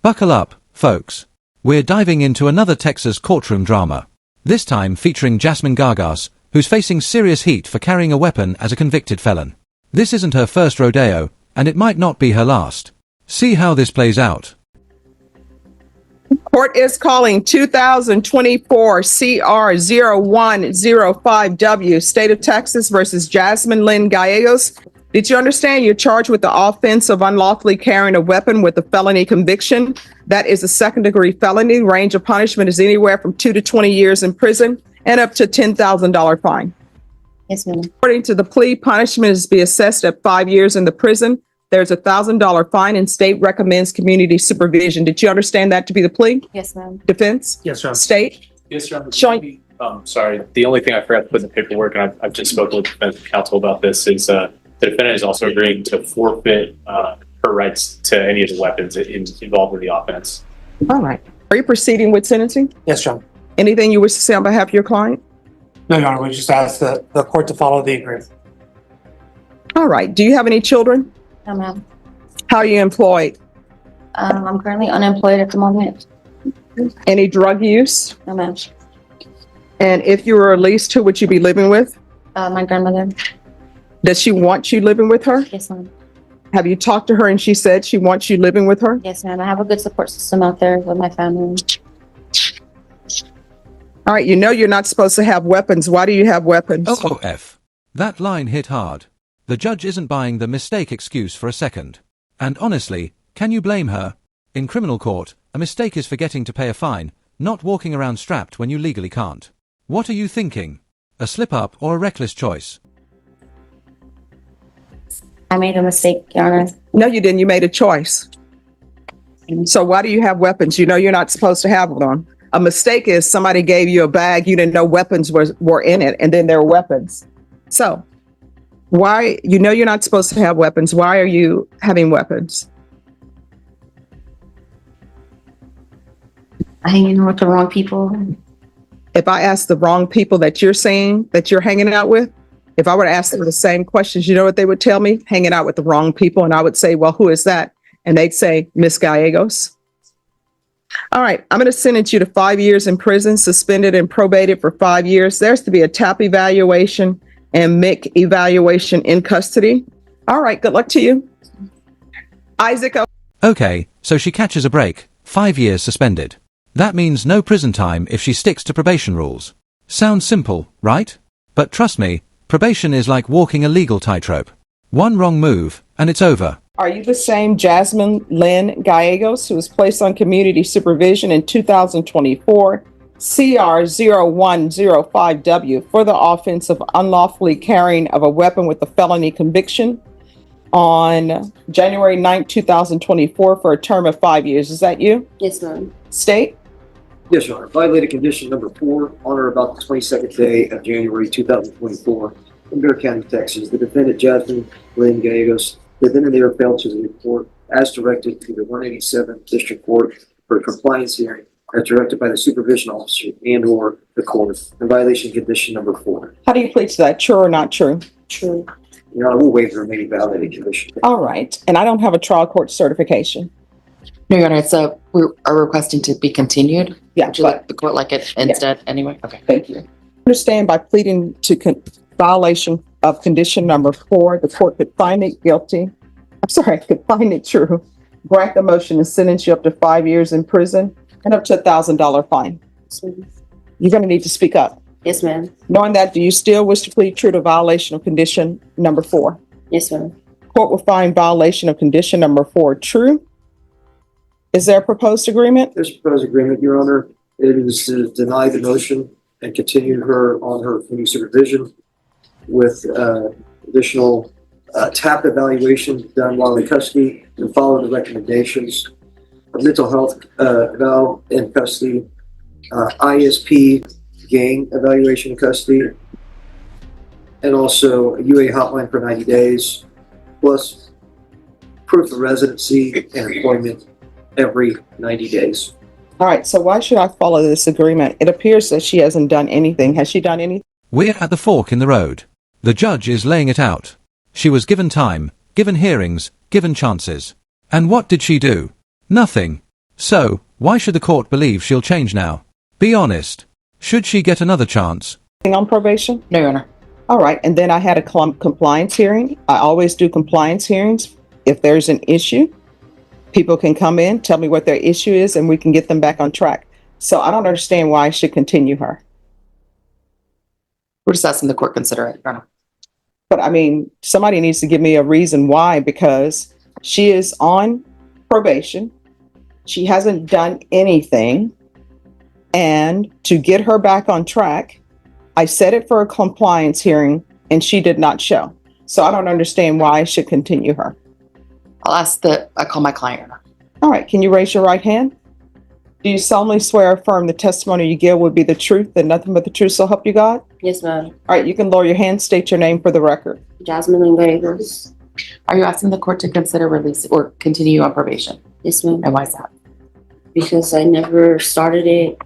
Buckle up, folks. We're diving into another Texas courtroom drama. This time featuring Jasmine Gargas, who's facing serious heat for carrying a weapon as a convicted felon. This isn't her first rodeo, and it might not be her last. See how this plays out. Court is calling 2024 CR 0105W, State of Texas versus Jasmine Lynn Gallegos. Did you understand you're charged with the offense of unlawfully carrying a weapon with a felony conviction? That is a second-degree felony. Range of punishment is anywhere from 2 to 20 years in prison and up to $10,000 fine. Yes, ma'am. According to the plea, punishment is to be assessed at 5 years in the prison. There's a $1,000 fine and state recommends community supervision. Did you understand that to be the plea? Yes, ma'am. Defense? Yes, Your Honor. State? Yes, Your Honor. Showing- Sorry, the only thing I forgot to put in the paperwork, and I've just spoken with defense counsel about this, is the defendant is also agreeing to forfeit her rights to any of the weapons involved in the offense. All right. Are you proceeding with sentencing? Yes, Your Honor. Anything you wish to say on behalf of your client? No, Your Honor, we just asked the court to follow the agreement. All right. Do you have any children? No, ma'am. How are you employed? I'm currently unemployed at the moment. Any drug use? No, ma'am. And if you were released, who would you be living with? My grandmother. Does she want you living with her? Yes, ma'am. Have you talked to her and she said she wants you living with her? Yes, ma'am. I have a good support system out there with my family. All right. You know you're not supposed to have weapons. Why do you have weapons? OOF. That line hit hard. The judge isn't buying the mistake excuse for a second. And honestly, can you blame her? In criminal court, a mistake is forgetting to pay a fine, not walking around strapped when you legally can't. What are you thinking? A slip-up or a reckless choice? I made a mistake, Your Honor. No, you didn't. You made a choice. So why do you have weapons? You know you're not supposed to have them. A mistake is somebody gave you a bag, you didn't know weapons were in it, and then there were weapons. So why, you know you're not supposed to have weapons. Why are you having weapons? I hang with the wrong people. If I ask the wrong people that you're saying that you're hanging out with, if I were to ask them the same questions, you know what they would tell me? Hanging out with the wrong people. And I would say, well, who is that? And they'd say, Miss Gallegos. All right, I'm going to sentence you to 5 years in prison, suspended and probated for 5 years. There's to be a TAP evaluation and MIC evaluation in custody. All right, good luck to you. Isaac. Okay, so she catches a break. 5 years suspended. That means no prison time if she sticks to probation rules. Sounds simple, right? But trust me, probation is like walking a legal tightrope. One wrong move, and it's over. Are you the same Jasmine Lynn Gallegos who was placed on community supervision in 2024 CR 0105W for the offense of unlawfully carrying of a weapon with a felony conviction on January 9, 2024 for a term of 5 years? Is that you? Yes, ma'am. State? Yes, Your Honor. Violated condition number 4 on or about the 22nd day of January 2024 in Bear County, Texas. The defendant, Jasmine Lynn Gallegos, the then and there failed to report as directed to the 187th District Court for a compliance hearing as directed by the supervision officer and or the court in violation of condition number 4. How do you plead to that? True or not true? True. Your Honor, we'll waive the remaining validated condition. All right. And I don't have a trial court certification. No, Your Honor, we are requesting to be continued. Yeah, Would you like the court like it instead anyway? Okay. Thank you. Understand by pleading to violation of condition number 4, the court could find it guilty. I'm sorry, could find it true. Grant the motion and sentence you up to 5 years in prison and up to $1,000 fine. You're going to need to speak up. Yes, ma'am. Knowing that, do you still wish to plead true to violation of condition number 4? Yes, ma'am. Court will find violation of condition number 4 true. Is there a proposed agreement? This proposed agreement, Your Honor, it is to deny the motion and continue her on her community supervision with additional TAP evaluation done while in custody and follow the recommendations of mental health eval in custody, ISP gang evaluation in custody, and also a UA hotline for 90 days, plus proof of residency and employment every 90 days. All right, so why should I follow this agreement? It appears that she hasn't done anything. Has she done anything? We're at the fork in the road. The judge is laying it out. She was given time, given hearings, given chances. And what did she do? Nothing. So, why should the court believe she'll change now? Be honest. Should she get another chance? On probation? No, Your Honor. All right, and then I had a compliance hearing. I always do compliance hearings. If there's an issue, people can come in, tell me what their issue is, and we can get them back on track. So I don't understand why I should continue her. We're just asking the court consider it, Your Honor. But I mean, somebody needs to give me a reason why, because she is on probation. She hasn't done anything. And to get her back on track, I set it for a compliance hearing and she did not show. So I don't understand why I should continue her. I call my client, Your Honor. All right, can you raise your right hand? Do you solemnly swear or affirm the testimony you give will be the truth and nothing but the truth, so help you God? Yes, ma'am. All right, you can lower your hand, state your name for the record. Jasmine Lingueros. Are you asking the court to consider release or continue on probation? Yes, ma'am. And why is that? Because I never started it.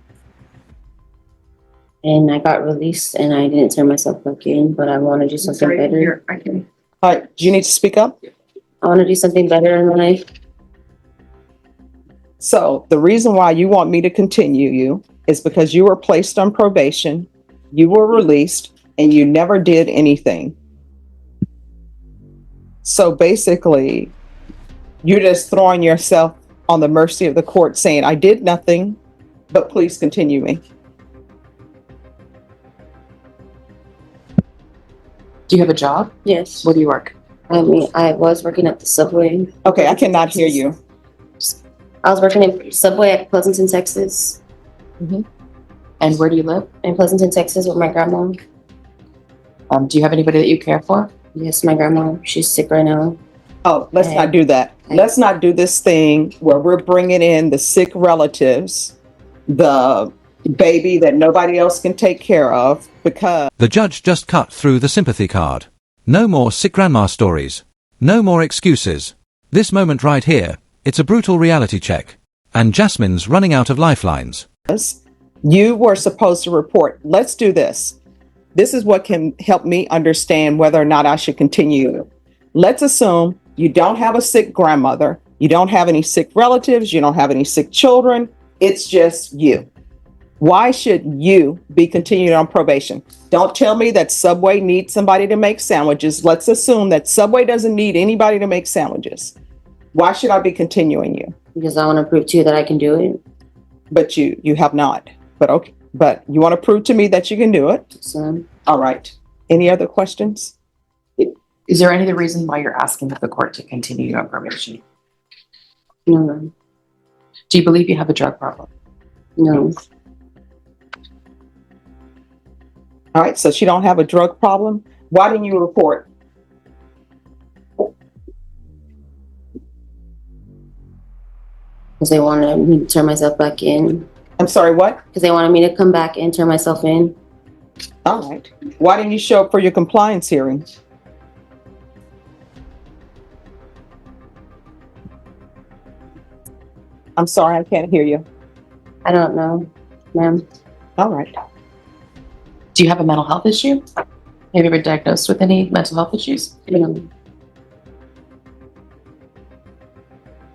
And I got released and I didn't turn myself back in, but I want to do something better. All right, do you need to speak up? I want to do something better in life. So the reason why you want me to continue you is because you were placed on probation, you were released, and you never did anything. So basically, you're just throwing yourself on the mercy of the court saying, I did nothing, but please continue me. Do you have a job? Yes. Where do you work? I mean, I was working at the Subway. Okay, I cannot hear you. I was working in Subway at Pleasanton, Texas. And where do you live? In Pleasanton, Texas with my grandma. Do you have anybody that you care for? Yes, my grandma. She's sick right now. Oh, let's not do that. Let's not do this thing where we're bringing in the sick relatives, the baby that nobody else can take care of, because The judge just cut through the sympathy card. No more sick grandma stories. No more excuses. This moment right here, it's a brutal reality check. And Jasmine's running out of lifelines. you were supposed to report. Let's do this. This is what can help me understand whether or not I should continue. Let's assume you don't have a sick grandmother. You don't have any sick relatives. You don't have any sick children. It's just you. Why should you be continued on probation? Don't tell me that Subway needs somebody to make sandwiches. Let's assume that Subway doesn't need anybody to make sandwiches. Why should I be continuing you? Because I want to prove to you that I can do it. But you have not. But okay. But you want to prove to me that you can do it. So All right. Any other questions? Is there any other reason why you're asking the court to continue you on probation? no, Do you believe you have a drug problem? no. All right. So she don't have a drug problem. Why didn't you report? Because they wanted me to turn myself back in. I'm sorry, what? Because they wanted me to come back and turn myself in. All right. Why didn't you show up for your compliance hearing? I'm sorry, I can't hear you. I don't know, ma'am. All right. Do you have a mental health issue? Have you been diagnosed with any mental health issues? No.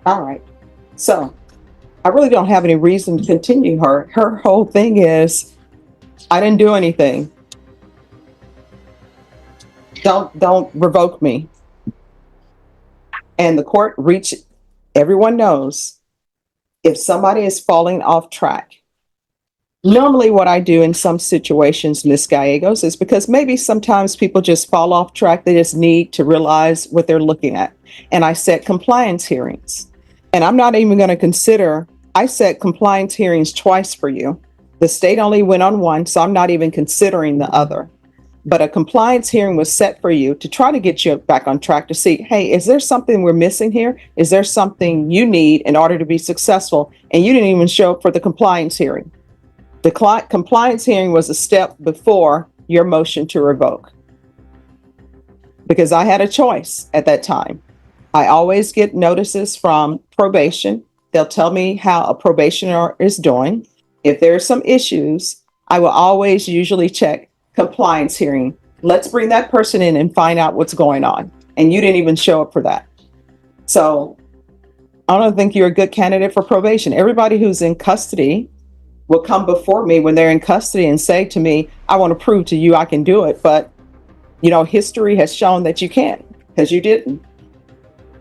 All right. So I really don't have any reason to continue her. Her whole thing is, I didn't do anything. Don't revoke me. And the court reached, everyone knows, if somebody is falling off track, normally what I do in some situations, Ms. Gallegos, is because maybe sometimes people just fall off track. They just need to realize what they're looking at. And I set compliance hearings. And I'm not even going to consider, I set compliance hearings twice for you. The state only went on one, so I'm not even considering the other. But a compliance hearing was set for you to try to get you back on track to see, hey, is there something we're missing here? Is there something you need in order to be successful? And you didn't even show up for the compliance hearing. The compliance hearing was a step before your motion to revoke. Because I had a choice at that time. I always get notices from probation. They'll tell me how a probationer is doing. If there are some issues, I will always usually check compliance hearing. Let's bring that person in and find out what's going on. And you didn't even show up for that. So I don't think you're a good candidate for probation. Everybody who's in custody will come before me when they're in custody and say to me, I want to prove to you I can do it. But, you know, history has shown that you can't because you didn't.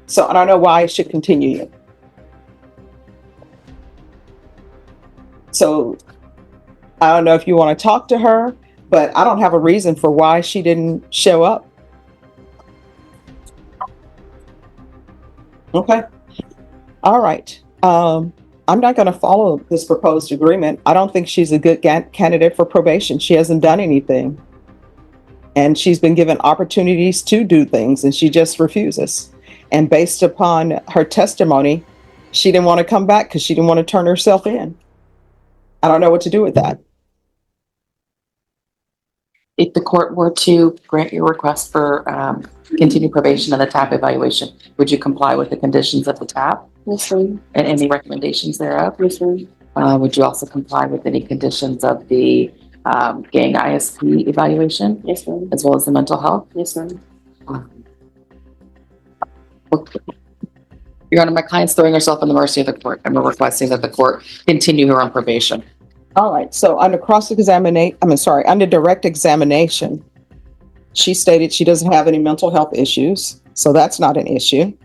So I don't know why it should continue. So I don't know if you want to talk to her, but I don't have a reason for why she didn't show up. Okay. All right. I'm not going to follow this proposed agreement. I don't think she's a good candidate for probation. She hasn't done anything. And she's been given opportunities to do things and she just refuses. And based upon her testimony, she didn't want to come back because she didn't want to turn herself in. I don't know what to do with that. If the court were to grant your request for continued probation and the TAP evaluation, would you comply with the conditions of the TAP Yes, ma'am. and any recommendations thereof? Yes, ma'am. Would you also comply with any conditions of the gang ISP evaluation, Yes, ma'am. as well as the mental health? Yes, ma'am. Your Honor, my client's throwing herself in the mercy of the court, and we're requesting that the court continue her on probation. All right. So under under direct examination, she stated she doesn't have any mental health issues. So that's not an issue.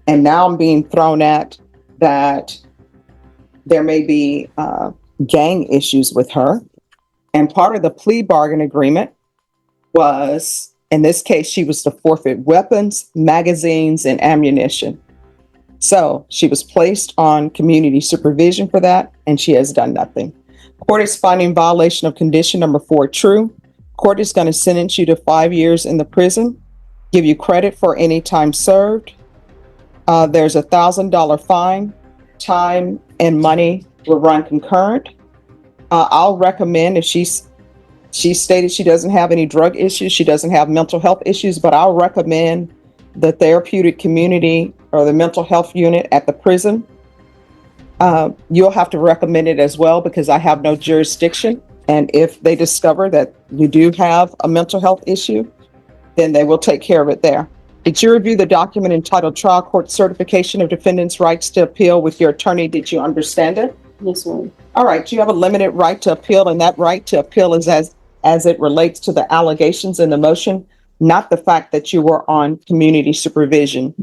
And now I'm being thrown at that there may be gang issues with her. And part of the plea bargain agreement was, in this case, she was to forfeit weapons, magazines, and ammunition. So she was placed on community supervision for that, and she has done nothing. Court is finding violation of condition number 4 true. Court is going to sentence you to 5 years in the prison, give you credit for any time served. There's a $1,000 fine. Time and money will run concurrent. I'll recommend, if she stated she doesn't have any drug issues, she doesn't have mental health issues, but I'll recommend the therapeutic community or the mental health unit at the prison. You'll have to recommend it as well because I have no jurisdiction. And if they discover that you do have a mental health issue, then they will take care of it there. Did you review the document entitled Trial Court Certification of Defendant's Rights to Appeal with your attorney? Did you understand it? Yes, ma'am. All right. You have a limited right to appeal, and that right to appeal is as it relates to the allegations in the motion, not the fact that you were on community supervision.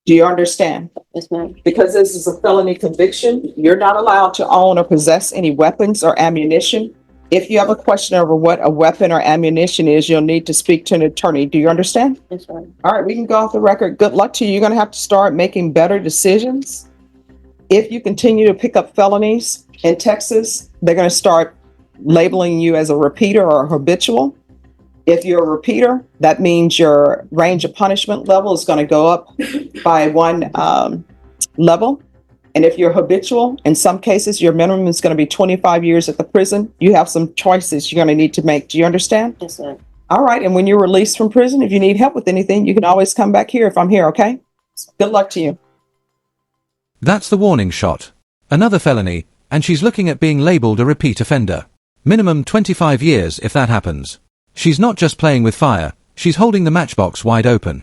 Do you understand? Yes, ma'am. Because this is a felony conviction, you're not allowed to own or possess any weapons or ammunition. If you have a question over what a weapon or ammunition is, you'll need to speak to an attorney. Do you understand? Yes, ma'am. All right, we can go off the record. Good luck to you. You're going to have to start making better decisions. If you continue to pick up felonies in Texas, they're going to start labeling you as a repeater or a habitual. If you're a repeater, that means your range of punishment level is going to go up by one level. And if you're habitual, in some cases, your minimum is going to be 25 years at the prison. You have some choices you're going to need to make. Do you understand? Yes, ma'am. All right. And when you're released from prison, if you need help with anything, you can always come back here if I'm here. Okay. Good luck to you. That's the warning shot. Another felony, and she's looking at being labeled a repeat offender. Minimum 25 years if that happens. She's not just playing with fire, she's holding the matchbox wide open.